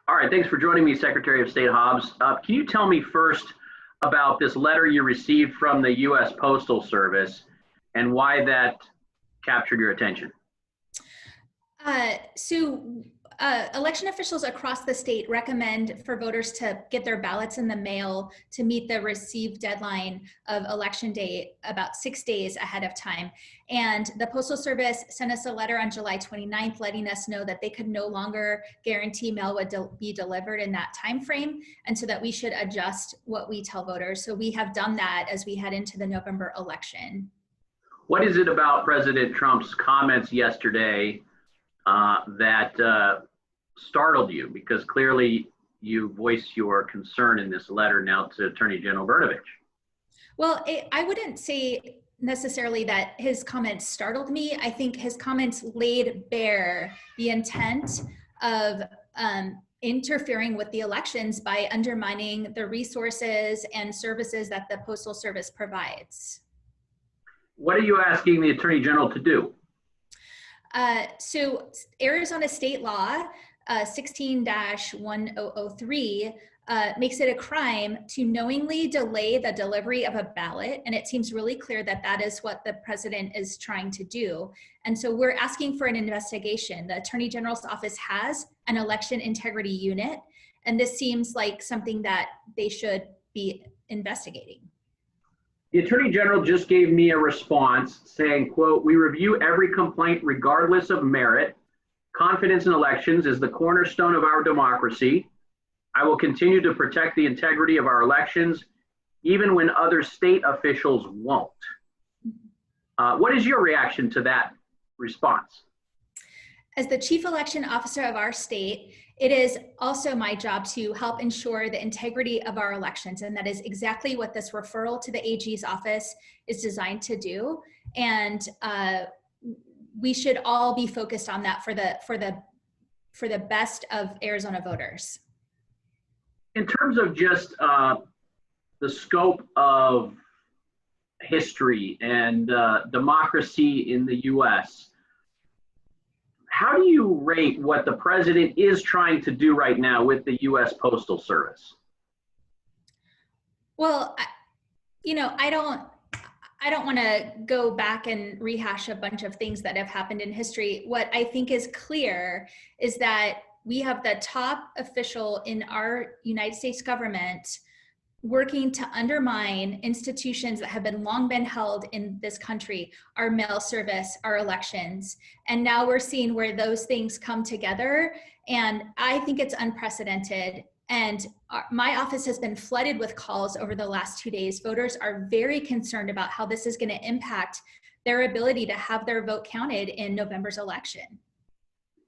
All right, thanks for joining me, Secretary of State Hobbs. Can you tell me first about this letter you received from the US Postal Service and why that captured your attention? Election officials across the state recommend for voters to get their ballots in the mail to meet the receive deadline of election day about 6 days ahead of time. And the Postal Service sent us a letter on July 29th letting us know that they could no longer guarantee mail would be delivered in that time frame, and so that we should adjust what we tell voters. So we have done that as we head into the November election. What is it about President Trump's comments yesterday that startled you? Because clearly you voiced your concern in this letter now to Attorney General Brnovich. Well, I wouldn't say necessarily that his comments startled me. I think his comments laid bare the intent of interfering with the elections by undermining the resources and services that the Postal Service provides. What are you asking the Attorney General to do? So Arizona state law 16-1003 makes it a crime to knowingly delay the delivery of a ballot. And it seems really clear that that is what the president is trying to do. And so we're asking for an investigation. The Attorney General's office has an election integrity unit, and this seems like something that they should be investigating. The Attorney General just gave me a response saying, quote, "We review every complaint regardless of merit. Confidence in elections is the cornerstone of our democracy. I will continue to protect the integrity of our elections, even when other state officials won't." What is your reaction to that response? As the chief election officer of our state, it is also my job to help ensure the integrity of our elections. And that is exactly what this referral to the AG's office is designed to do. And we should all be focused on that for the best of Arizona voters. In terms of just the scope of history and democracy in the US, how do you rate what the president is trying to do right now with the US Postal Service? Well, I don't want to go back and rehash a bunch of things that have happened in history. What I think is clear is that we have the top official in our United States government working to undermine institutions that have long been held in this country, our mail service, our elections. And now we're seeing where those things come together. And I think it's unprecedented. And my office has been flooded with calls over the last 2 days. Voters are very concerned about how this is going to impact their ability to have their vote counted in November's election.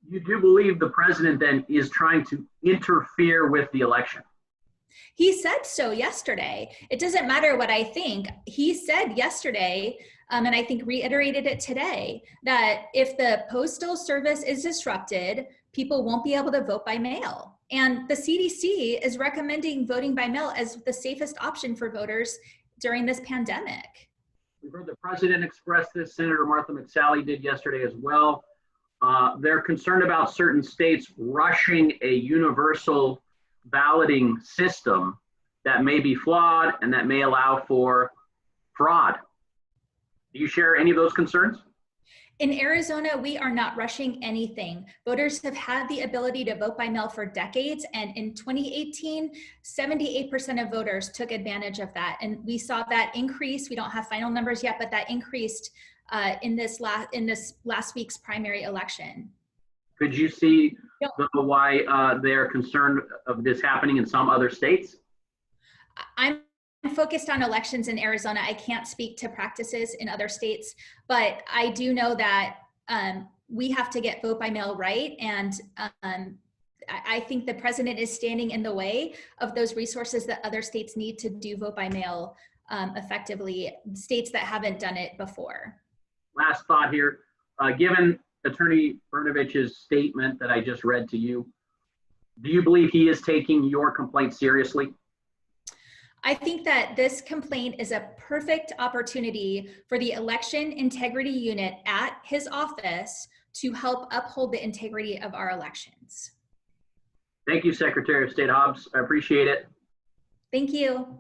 You do believe the president then is trying to interfere with the election? He said so yesterday. It doesn't matter what I think. He said yesterday, and I think reiterated it today, that if the Postal Service is disrupted, people won't be able to vote by mail. And the CDC is recommending voting by mail as the safest option for voters during this pandemic. We've heard the president express this. Senator Martha McSally did yesterday as well. They're concerned about certain states rushing a universal balloting system that may be flawed and that may allow for fraud. Do you share any of those concerns? In Arizona, we are not rushing anything. Voters have had the ability to vote by mail for decades, and in 2018, 78% of voters took advantage of that. And we saw that increase. We don't have final numbers yet, but that increased in this last week's primary election. Could you see why they're concerned of this happening in some other states? I'm focused on elections in Arizona. I can't speak to practices in other states, but I do know that we have to get vote by mail right. And I think the president is standing in the way of those resources that other states need to do vote by mail effectively, states that haven't done it before. Last thought here, given Attorney Brnovich's statement that I just read to you, do you believe he is taking your complaint seriously? I think that this complaint is a perfect opportunity for the election integrity unit at his office to help uphold the integrity of our elections. Thank you, Secretary of State Hobbs. I appreciate it. Thank you.